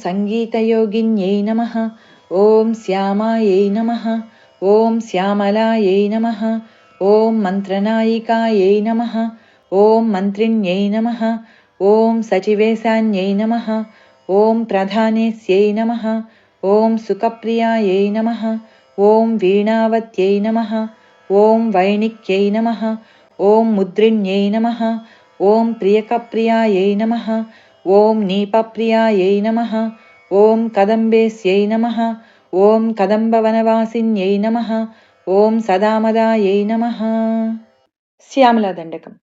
सङ्गीतयोगिन्यै नमः। ॐ श्यामायै नमः। ॐ श्यामलायै नमः। ॐ मन्त्रनायिकायै नमः। ॐ मन्त्रिण्यै नमः। ॐ सचिवेशान्यै नमः। ॐ प्रधानेस्यै नमः। ॐ सुखप्रियायै नमः। ॐ वीणावत्यै नमः। ॐ वैणिक्यै नमः। ॐ मुद्रिण्यै नमः। ॐ प्रियकप्रियायै नमः। ॐ नीपप्रियायै नमः। ॐ कदम्बेस्यै नमः। ॐ कदम्बवनवासिन्यै नमः। ॐ सदामदायै नमः। श्यामलादण्डकम्।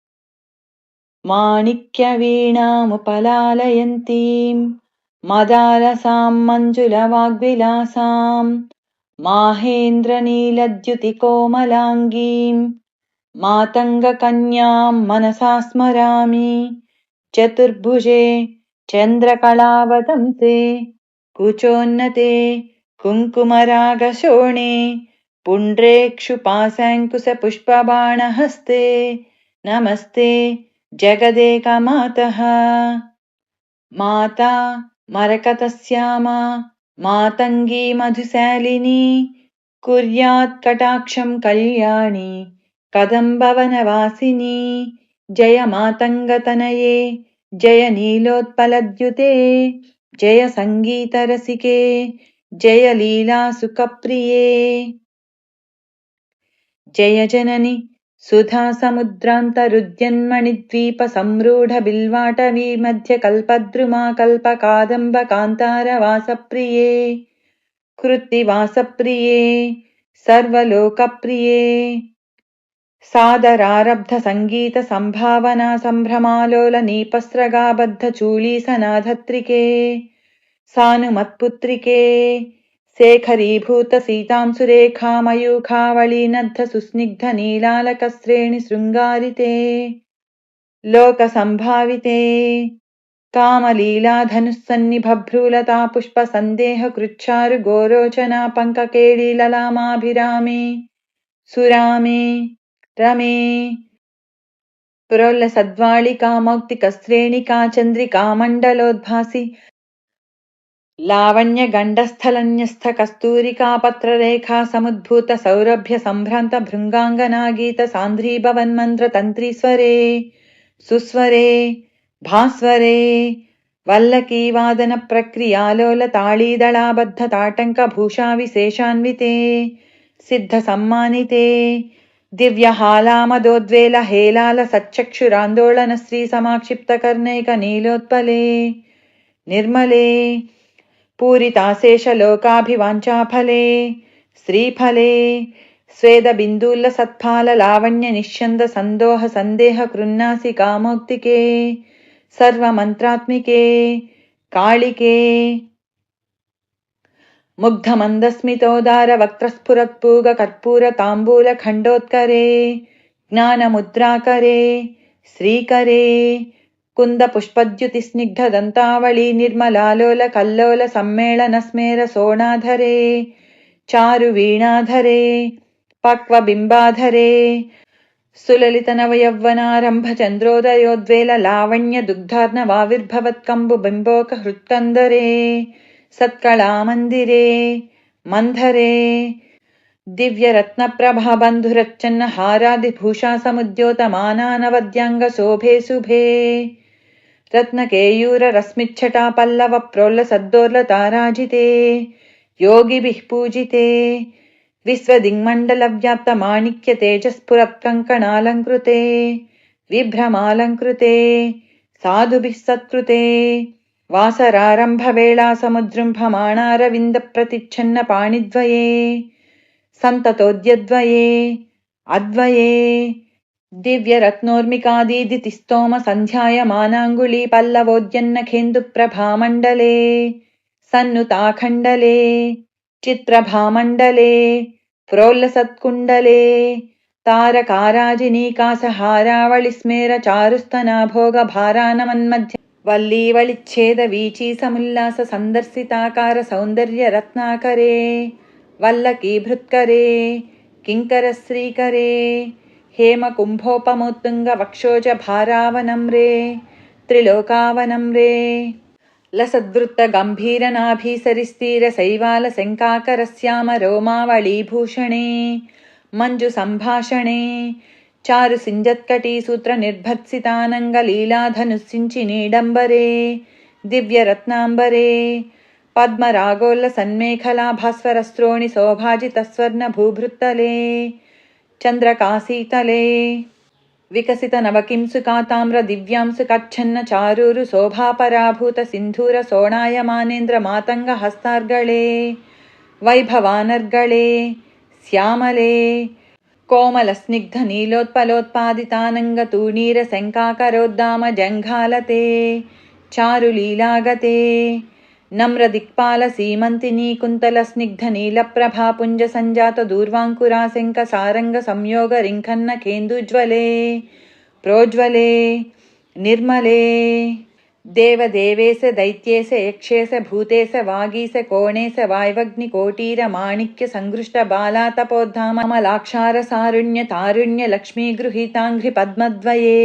माणिक्यवीणामुपलालयन्तीं मदालसां मञ्जुलवाग्विलासां माहेन्द्रनीलद्युतिकोमलाङ्गीं मातङ्गकन्यां मनसा स्मरामि। चतुर्भुजे चन्द्रकलावतंसे कुचोन्नते कुङ्कुमरागशोणे पुण्ड्रेक्षुपाशाङ्कुशपुष्पबाणहस्ते नमस्ते जगदेकमातः। माता मरकतश्यामा मातङ्गी मधुशालिनी कुर्यात् कटाक्षं कल्याणी कदम्बवनवासिनी। जय मातङ्गतनये जय नीलोत्पलद्युते जय सङ्गीतरसिके जय लीलासुखप्रिये। जय जननि सुधासमुद्रान्तरुद्यन्मणिद्वीपसम्रूढबिल्वाटवीमध्यकल्पद्रुमा कल्पकादम्बकान्तारवासप्रिये कृत्तिवासप्रिये सर्वलोकप्रिये। सादरारब्धसङ्गीतसम्भावना सम्भ्रमालोलनीपस्रगाबद्धचूलीसनाधत्रिके सानुमत्पुत्रिके शेखरीभूतसीतां सुरेखामयूखावळीनद्धसुस्निग्धनीलालकश्रेणिशृङ्गारिते लोकसम्भाविते कामलीलाधनुस्सन्निभभ्रूलतापुष्पसन्देहकृच्छारुगोरोचना पङ्ककेळीललामाभिरामे सुरामे रमे प्रोल्लसद्वाळिका मौक्तिकश्रेणिका चन्द्रिकामण्डलोद्भासि लावण्यगण्डस्थलन्यस्थकस्तूरिकापत्ररेखा समुद्भूतसौरभ्यसम्भ्रान्तभृङ्गाङ्गनागीतसान्द्रीभवन्मन्त्रतन्त्रीस्वरे सुस्वरे भास्वरे वल्लकीवादनप्रक्रियालोलताळीदळाबद्धताटङ्कभूषाविशेषान्विते सिद्धसम्मानिते दिव्यहालामदोद्वेलहेलालसच्चक्षुरान्दोलनश्रीसमाक्षिप्तकर्णैकनीलोत्पले निर्मले पूरिताशेषलोकाभिवाञ्छाफले श्रीफले स्वेदबिन्दुल्लसत्फाललावण्यनिष्यन्दसन्दोहसन्देहकृन्नासिकामौक्तिके सर्वमन्त्रात्मिके कालिके मुग्धमन्दस्मितोदारवक्त्रस्फुरत्पूगकर्पूरताम्बूलखण्डोत्करे ज्ञानमुद्राकरे श्रीकरे कुन्दपुष्पद्युतिस्निग्धदन्तावळी निर्मलालोलकल्लोलसम्मेलनस्मेरसोणाधरे चारुवीणाधरे पक्वबिम्बाधरे सुललितनवयौवनारम्भचन्द्रोदयोद्वेललावण्यदुग्धार्णवाविर्भवत्कम्बुबिम्बोकहृत्कन्दरे सत्कलामन्दिरे मन्धरे दिव्यरत्नप्रभाबन्धुरच्चन्नहारादिभूषासमुद्योतमानानवद्याङ्गशोभे शुभे रत्नकेयूररश्मिच्छटापल्लवप्रोल्लसद्दोर्लताराजिते योगिभिः पूजिते विश्वदिङ्मण्डलव्याप्तमाणिक्यतेजस्फुरत्कङ्कणालङ्कृते विभ्रमालङ्कृते साधुभिः सत्कृते वासरारम्भवेळासमुद्जृम्भमाणारविन्दप्रतिच्छन्नपाणिद्वये सन्ततोद्यद्वये अद्वये दिव्यरत्नोर्मिकादीदितिस्तोमसन्ध्यायमानाङ्गुलीपल्लवोद्यन्नखेन्दुप्रभामण्डले सन्नुताखण्डले चित्रभामण्डले प्रोल्लसत्कुण्डले तारकाराजिनीकासहारावळिस्मेरचारुस्तनाभोगभारानमन्मध्य वल्लीवळिच्छेदवीचीसमुल्लाससन्दर्शिताकारसौन्दर्यरत्नाकरे वल्लकीभृत्करे किङ्करश्रीकरे हेमकुम्भोपमोत्तुङ्गवक्षोजभारावनम्रे त्रिलोकावनम्रे लसद्वृत्तगम्भीरनाभीसरिस्तीरशैवालशङ्काकरस्याम रोमावळीभूषणे मञ्जुसम्भाषणे चारुसिञ्जत्कटीसूत्रनिर्भर्त्सितानङ्गलीलाधनुस्सिञ्चिनीडम्बरे दिव्यरत्नाम्बरे पद्मरागोल्लसन्मेखलाभास्वरस्रोणि शोभाजितस्वर्णभूभृत्तले चन्द्रकाशीतले विकसितनवकिंसुकाताम्र दिव्यांसुकच्छन्न चारूरु शोभापराभूत सिन्धूर सोणायमानेन्द्र मातङ्गहस्तार्गळे वैभवानर्गळे श्यामले कोमलस्निग्धनीलोत्पलोत्पादितानङ्गतूणीरशङ्काकरोद्दाम जङ्घालते चारुलीलागते नम्रदिक्पालसीमन्तिनी कुन्तलस्निग्धनीलप्रभापुञ्जसञ्जातदूर्वाङ्कुराशङ्कसारङ्गसंयोगरिङ्खन्नकेन्दुज्वले प्रोज्वले निर्मले देवदेवेश दैत्येश यक्षेश भूतेश वागीश कोणेश वायवग्निकोटीरमाणिक्यसङ्गृष्टबालातपोद्धामलाक्षारसारुण्यतारुण्यलक्ष्मीगृहीताङ्घ्रिपद्मद्वये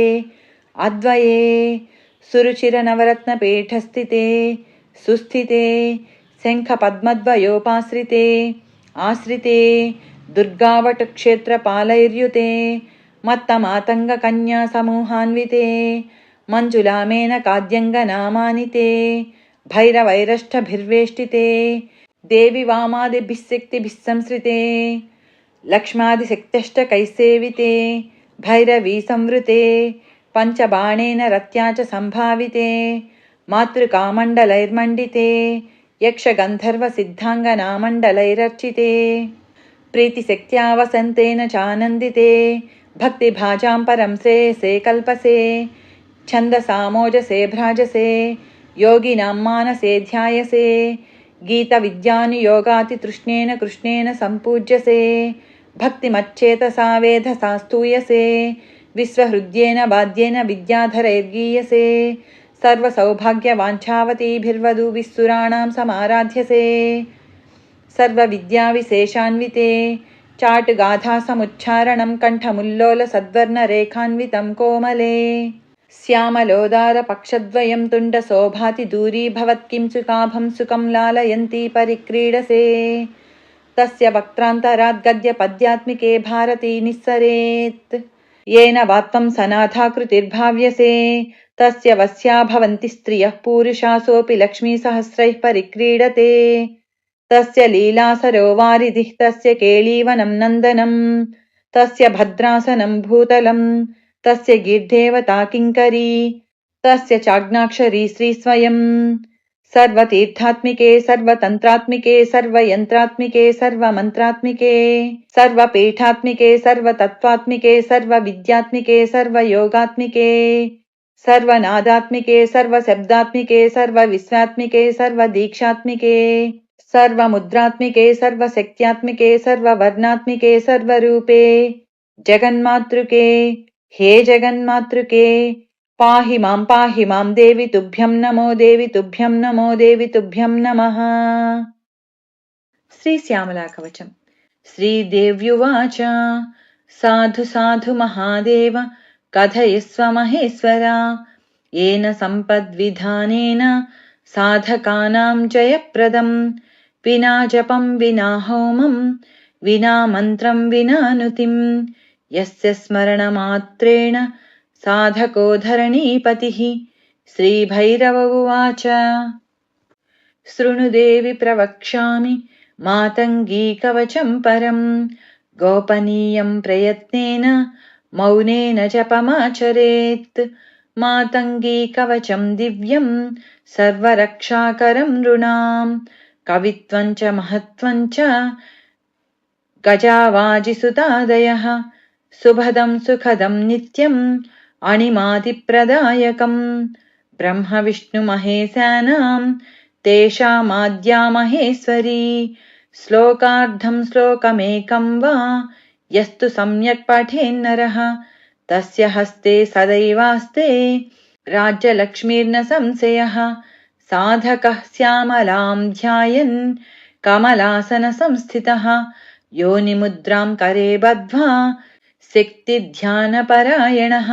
अद्वये सुरुचिरनवरत्नपीठस्थिते सुस्थिते शङ्खपद्मद्वयोपाश्रिते आश्रिते दुर्गावटक्षेत्रपालैर्युते मत्तमातङ्गकन्यासमूहान्विते मञ्जुलामेनकाद्यङ्गनामानिते भैरवैरष्टभिर्वेष्टिते देवि वामादिभिः शक्तिभिः संसृते लक्ष्मादिशक्त्यष्टकैसेविते भैरवी संवृते पञ्चबाणेन रत्या च सम्भाविते मातृकामण्डलैर्मण्डिते यक्षगन्धर्वसिद्धाङ्गनामण्डलैरर्चिते प्रीतिशक्त्या वसन्तेन चानन्दिते भक्तिभाजां परं श्रेयसे कल्पसे छन्दसामोजसे भ्राजसे योगिनां मानसे ध्यायसे गीतविद्यानुयोगातितृष्णेन कृष्णेन सम्पूज्यसे भक्तिमच्चेतसा वेधसा स्तूयसे विश्वहृद्येन वाद्येन विद्याधरैर्गीयसे सर्वसौभाग्यवाञ्छावतीभिर्वधूभिः सुराणां समाराध्यसे सर्वविद्याविशेषान्विते चाटुगाथासमुच्चारणं कण्ठमुल्लोलसद्वर्णरेखान्वितं कोमले श्यामलोदारपक्षद्वयं तुण्डशोभाति दूरीभवत्किंसुकाभं सुखं लालयन्ती परिक्रीडसे तस्य वक्त्रान्तराद्गद्यपद्यात्मिके भारती निःसरेत् येन वात्वं सनाथाकृतिर्भाव्यसे तस्य वस्या भवन्ति स्त्रियः पूरुषासोऽपि लक्ष्मीसहस्रैः परिक्रीडते तस्य लीलासरो वारिधिः तस्य केळीवनं नन्दनं तस्य भद्रासनं भूतलं तस्य गिर्देवता किङ्करी तस्य चाज्ञाक्षरी श्रीस्वयं सर्वतीर्थात्मिके सर्वतन्त्रात्मिके सर्वयन्त्रात्मिके सर्वमन्त्रात्मिके सर्वपीठात्मिके सर्वतत्त्वात्मिके सर्वविद्यात्मिके सर्वयोगात्मिके सर्वनादात्मिके सर्वशब्दात्मिके सर्वविश्वात्मिके सर्वदीक्षात्मिके सर्वमुद्रात्मिके सर्वशक्त्यात्मिके सर्ववर्णात्मिके सर्वरूपे जगन्मातृके हे जगन्मातृके पाहि मां देवि तुभ्यं नमो देवि तुभ्यं नमो देवि तुभ्यं नमः। श्रीश्यामलाकवचम्। श्रीदेव्युवाच साधु साधु महादेव कथयस्व महेश्वरा येन सम्पद्विधानेन साधकानां जयप्रदं विना जपं विना होमं विना मन्त्रं विना नुतिं यस्य स्मरणमात्रेण साधको धरणीपतिः। श्रीभैरव उवाच शृणु देवि प्रवक्ष्यामि मातङ्गीकवचं परं गोपनीयं प्रयत्नेन मौनेन जपमाचरेत् मातङ्गीकवचं दिव्यं सर्वरक्षाकरं नृणां कवित्वं च महत्त्वं च गजावाजिसुतादयः सुभदं सुखदं नित्यम् अणिमादिप्रदायकं ब्रह्मविष्णुमहेशानां तेषामाद्या महेश्वरी श्लोकार्धं श्लोकमेकं वा यस्तु सम्यक् पठेन्नरः तस्य हस्ते सदैवास्ते राज्यलक्ष्मीर्न संशयः। साधकः श्यामलां ध्यायन् कमलासनसंस्थितः योनिमुद्रां करे बद्ध्वा शक्तिध्यानपरायणः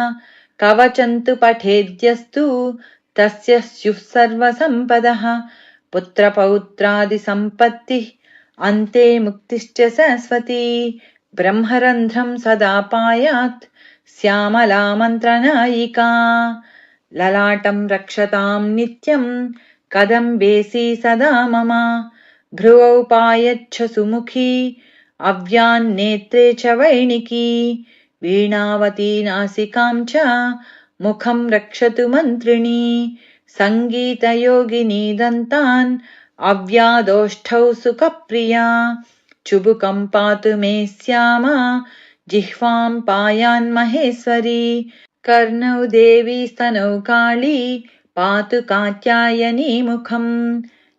कवचं तु पठेद्यस्तु तस्य स्युः सर्वसम्पदः पुत्रपौत्रादिसम्पत्तिः अन्ते मुक्तिश्च सरस्वती ब्रह्मरन्ध्रं सदा पायात् श्यामला मन्त्रनायिका ललाटं रक्षतां नित्यं कदम्बेसी सदा मम भ्रुवौ पायच्छ सुमुखी अव्यान्नेत्रे च वैणिकी वीणावती नासिकां च मुखं रक्षतु मन्त्रिणी सङ्गीतयोगिनी दन्तान् अव्यादोष्ठौ सुखप्रिया चुबुकं पातु मे श्यामा जिह्वां पायान्महेश्वरी कर्णौ देवी स्तनौ काली पातु कात्यायनी मुखं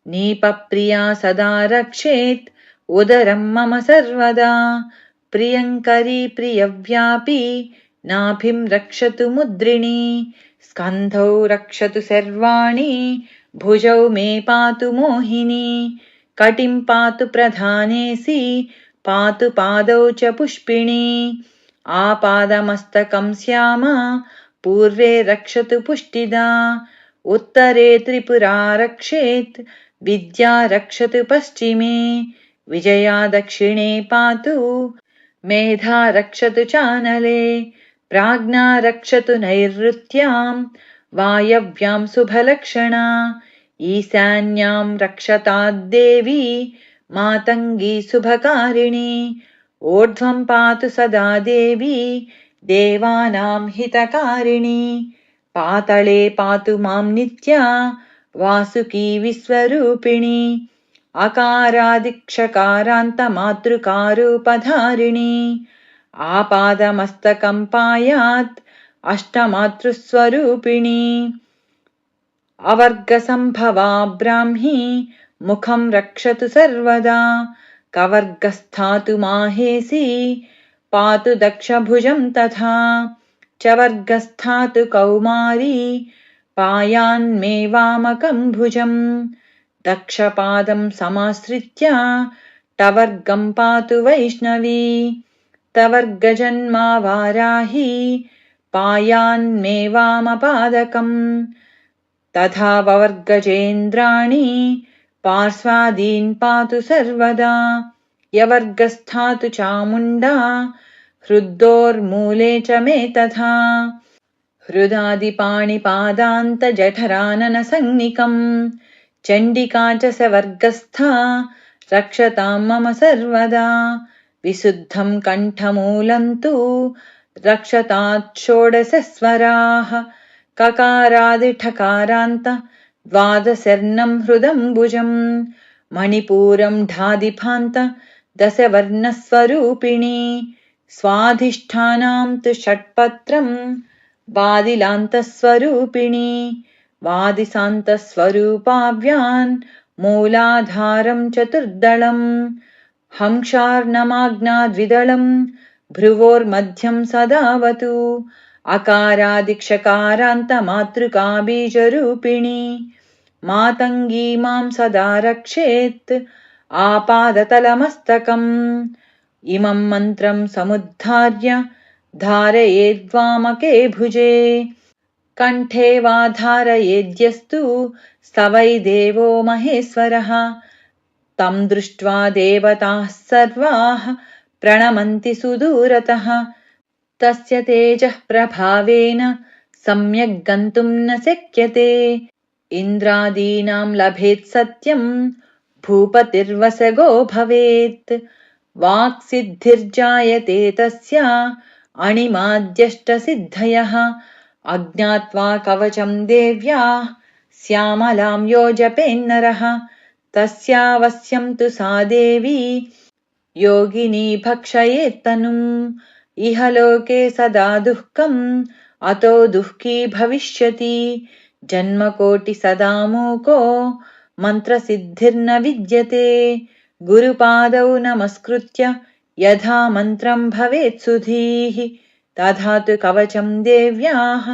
नीपप्रिया सदा रक्षेत् उदरं मम सर्वदा प्रियङ्करी प्रियव्यापी नाभिं रक्षतु मुद्रिणी स्कन्धौ रक्षतु सर्वाणि भुजौ मे पातु मोहिनी कटिं पातु प्रधानेसि पातु पादौ च पुष्पिणी आपादमस्तकं श्यामा पूर्वे रक्षतु पुष्टिदा उत्तरे त्रिपुरा रक्षेत् विद्या रक्षतु पश्चिमे विजया दक्षिणे पातु मेधा रक्षतु चानले प्राज्ञा रक्षतु नैऋत्यां वायव्यां शुभलक्षणा ईशान्यां रक्षताद्देवी मातङ्गी शुभकारिणी ऊर्ध्वं पातु सदा देवी देवानां हितकारिणी पातळे पातु मां नित्या वासुकी विश्वरूपिणी अकारादिक्षकारान्तमातृकारूपधारिणी आपादमस्तकं पायात् अष्टमातृस्वरूपिणी अवर्गसम्भवा ब्राह्मी मुखं रक्षतु सर्वदा कवर्गस्थातु माहेशी पातु दक्षभुजं तथा चवर्गस्थातु कौमारी पायान्मे वामकं भुजं दक्षपादं समाश्रित्य टवर्गं पातु वैष्णवी तवर्गजन्मा वाराही पायान्मे वामपादकम् तथा ववर्गजेन्द्राणि पार्श्वादीन् पातु सर्वदा यवर्गस्थातु चामुण्डा हृद्दोर्मूले च मे तथा हृदादिपाणिपादान्तजठराननसंज्ञिकम् चण्डिका च सवर्गस्था रक्षतां मम सर्वदा विशुद्धं कण्ठमूलं तु रक्षतात् षोडशस्वराः ककारादिठकारान्त द्वादशर्णं हृदम्बुजं मणिपूरं ढादिभान्त दशवर्णस्वरूपिणी स्वाधिष्ठानां तु षट्पत्रं वादिलान्तस्वरूपिणी वादिसान्तस्वरूपाव्यान् मूलाधारं चतुर्दलं हंसार्णमाग्नाद्विदलं भ्रुवोर्मध्यं सदावतु अकारादिक्षकारान्तमातृकाबीजरूपिणी मातङ्गी मां सदा रक्षेत् आपादतलमस्तकम् इमं मन्त्रं समुद्धार्य धारयेद्वामके भुजे कण्ठे वा धारयेद्यस्तु स वै देवो महेश्वरः तं दृष्ट्वा देवताः सर्वाः प्रणमन्ति सुदूरतः तस्य तेजः प्रभावेन सम्यक् गन्तुं न शक्यते इन्द्रादीनां लभेत् सत्यं भूपतिर्वसगो भवेत् वाक्सिद्धिर्जायते तस्य अणिमाद्यष्टसिद्धयः अज्ञात्वा कवचं देव्याः श्यामलां यो जपेन्नरः तस्यावश्यं तु सा देवी योगिनी भक्षयेत्तनुम् इह लोके सदा दुःखम् अतो दुःखी भविष्यति जन्मकोटि सदा मूको मन्त्रसिद्धिर्न विद्यते गुरुपादौ नमस्कृत्य यथा मन्त्रं भवेत् सुधीः तथा तु कवचं देव्याः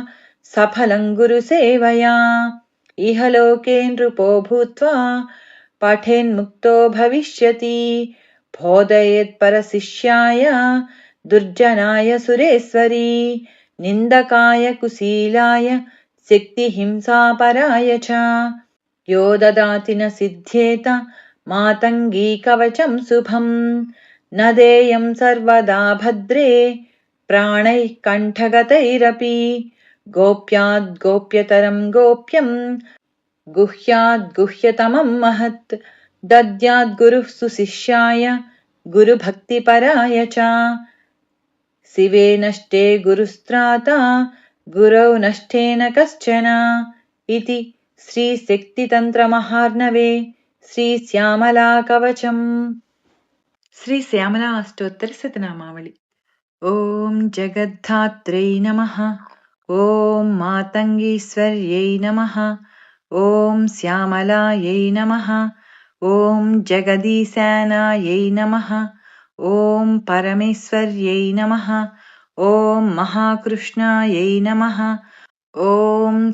सफलं गुरुसेवया इह लोके नृपो भूत्वा पठेन्मुक्तो भविष्यति बोधयेत् परशिष्याय दुर्जनाय सुरेश्वरी निन्दकाय कुशीलाय शक्तिहिंसापराय च। यो ददाति न सिद्ध्येत मातङ्गी कवचं शुभम्। न देयं सर्वदा भद्रे प्राणैः कण्ठगतैरपि। गोप्याद् गोप्यतरं गोप्यं गुह्याद् गुह्यतमं महत्। दद्याद् गुरुः सुशिष्याय गुरुभक्तिपराय च। शिवे नष्टे गुरुस्त्राता गुरौ नष्टेन कश्चन। इति श्रीशक्तितन्त्रमहार्णवे श्रीश्यामलाकवचम्। श्रीश्यामला अष्टोत्तरशतनामावळि। ॐ जगद्धात्र्यै नमः। ॐ मातङ्गीश्वर्यै नमः। ॐ श्यामलायै नमः। ॐ जगदीशानायै नमः। ॐ परमेश्वर्यै नमः। ॐ महाकृष्णायै नमः। ॐ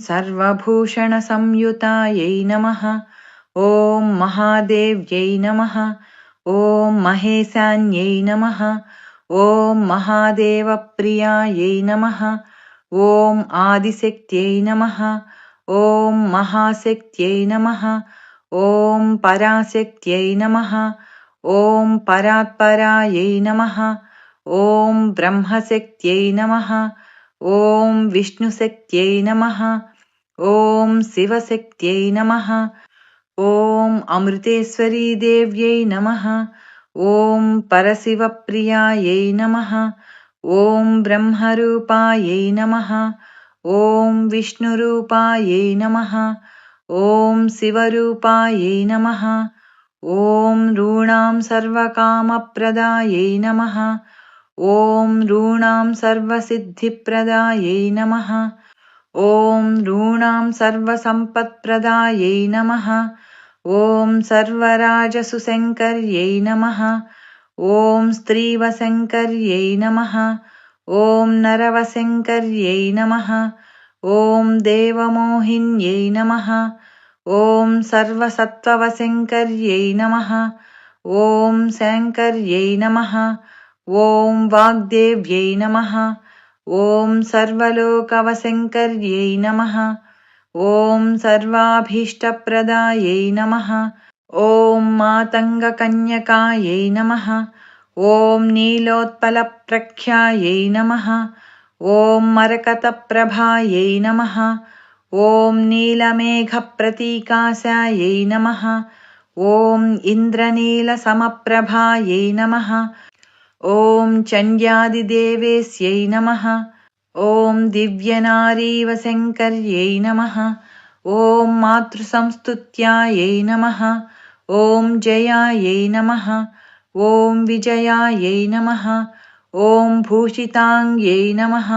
सर्वभूषणसंयुतायै नमः। ॐ महादेव्यै नमः। ॐ महेशान्यै नमः। ॐ महादेवप्रियायै नमः। ॐ आदिशक्त्यै नमः। ॐ महाशक्त्यै नमः। ॐ पराशक्त्यै नमः। ॐ परात्परायै नमः। ॐ ब्रह्मशक्त्यै नमः। ॐ विष्णुशक्त्यै नमः। ॐ शिवशक्त्यै नमः। ॐ अमृतेश्वरी देव्यै नमः। ॐ परशिवप्रियायै नमः। ॐ ब्रह्मरूपायै नमः। ॐ विष्णुरूपायै नमः। ॐ शिवरूपायै नमः। ॐ ऋणां सर्वकामप्रदायै नमः। ॐ ऋणां सर्वसिद्धिप्रदायै नमः। ॐ ऋणां सर्वसम्पत्प्रदायै नमः। ॐ सर्वराजसुशङ्कर्यै नमः। ॐ स्त्रीवशङ्कर्यै नमः। ॐ नरवशङ्कर्यै नमः। ॐ देवमोहिन्यै नमः। ॐ सर्वसत्त्ववशङ्कर्यै नमः। ॐ शङ्कर्यै नमः। ॐ वाग्देव्यै नमः। ॐ सर्वलोकवशङ्कर्यै नमः। ॐ सर्वाभीष्टप्रदायै नमः। ॐ मातङ्गकन्यकायै नमः। ॐ नीलोत्पलप्रख्यायै नमः। ॐ मरकतप्रभायै नमः। ॐ नीलमेघप्रतीकाशायै नमः। ॐ इन्द्रनीलसमप्रभायै नमः। ॐ चण्ड्यादिदेवेश्यै नमः। ॐ दिव्यनारीवशङ्कर्यै नमः। ॐ मातृसंस्तुत्यायै नमः। ॐ जयायै नमः। ॐ विजयायै नमः। ॐ भूषिताङ्ग्यै नमः।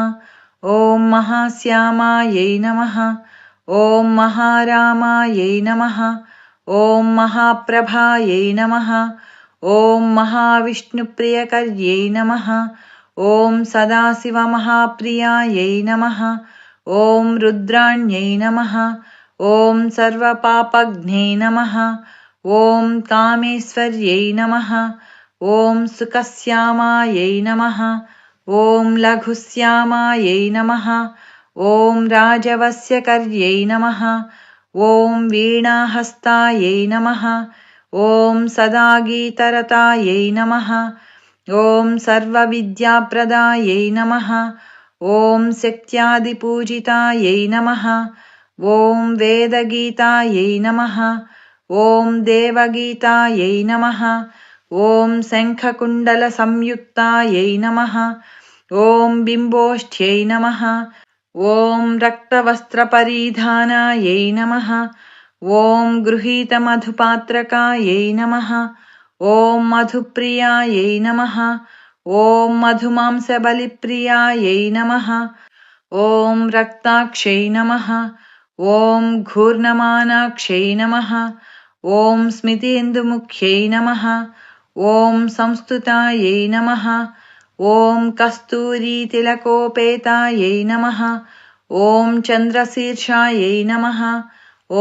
ॐ महाश्यामायै नमः। ॐ महारामायै नमः। ॐ महाप्रभायै नमः। ॐ महाविष्णुप्रियकर्यै नमः। ॐ सदाशिवमहाप्रियायै नमः। ॐ रुद्राण्यै नमः। ॐ सर्वपापघ्ने नमः। ॐ कामेश्वर्यै नमः। ॐ सुखश्यामायै नमः। ॐ लघुश्यामायै नमः। ॐ राजवश्यकर्यै नमः। ॐ वीणाहस्तायै नमः। ॐ सदागीतरतायै नमः। ॐ सर्वविद्याप्रदायै नमः। ॐ शक्त्यादिपूजितायै नमः। ॐ वेदगीतायै नमः। ॐ देवगीतायै नमः। ॐ शङ्खकुण्डलसंयुक्तायै नमः। ॐ बिम्बोष्ठ्यै नमः। ॐ रक्तवस्त्रपरिधानायै नमः। ॐ गृहीतमधुपात्रकायै नमः। ॐ मधुप्रियायै नमः। ॐ मधुमांसबलिप्रियायै नमः। ॐ रक्ताक्षै नमः। ॐ घूर्णमानाक्षै नमः। ॐ स्मितेन्दुमुख्यै नमः। ॐ संस्तुतायै नमः। ॐ कस्तूरीतिलकोपेतायै नमः। ॐ चन्द्रशीर्षायै नमः।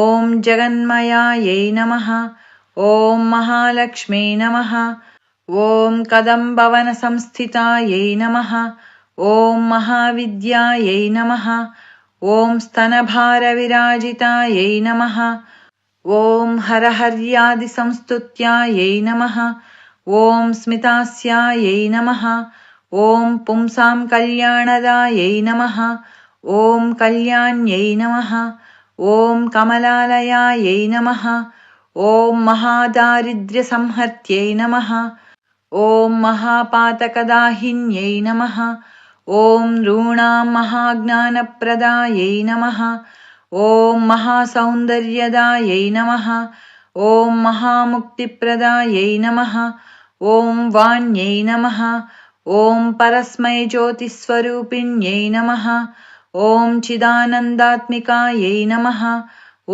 ॐ जगन्मयायै नमः। ॐ महालक्ष्मी नमः। ॐ कदम्बवनसंस्थितायै नमः। ॐ महाविद्यायै नमः। ॐ स्तनभारविराजितायै नमः। ॐ हरहर्यादिसंस्तुत्यायै नमः। ॐ स्मितास्यायै नमः। ॐ पुंसां कल्याणदायै नमः। ॐ कल्याण्यै नमः। ॐ कमलालयायै नमः। ॐ महादारिद्र्यसंहर्त्यै नमः। ॐ महापातकदाहिन्यै नमः। ॐ नॄणां महाज्ञानप्रदायै नमः। ॐ महासौन्दर्यदायै नमः। ॐ महामुक्तिप्रदायै नमः। ॐ वाण्यै नमः। ॐ परस्मैज्योतिस्वरूपिण्यै नमः। ॐ चिदानन्दात्मिकायै नमः।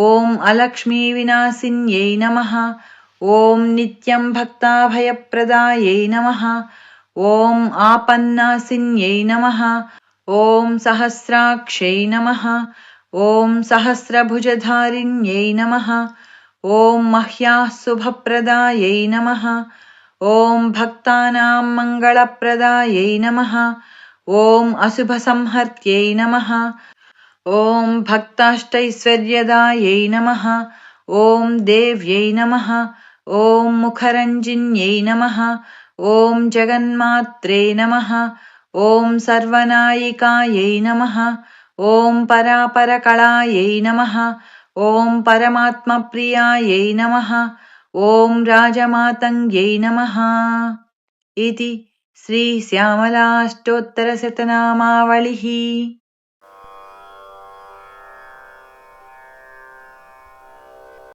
ॐ अलक्ष्मीविनाशिन्यै नमः। ॐ नित्यं भक्ताभयप्रदायै नमः। ॐ आपन्नाशिन्यै नमः। ॐ सहस्राक्षै नमः। ॐ सहस्रभुजधारिण्यै नमः। ॐ मह्याः शुभप्रदायै नमः। ॐ भक्तानां मङ्गलप्रदायै नमः। ॐ अशुभसंहर्त्यै नमः। ॐ भक्ताष्टैश्वर्यदायै नमः। ॐ देव्यै नमः। ॐ मुखरञ्जिन्यै नमः। ॐ जगन्मात्रे नमः। ॐ सर्वनायिकायै नमः। ॐ परापरकलायै नमः। ॐ परमात्मप्रियायै नमः। ॐ राजमातङ्ग्यै नमः। इति श्रीश्यामलाष्टोत्तरशतनामावलिः।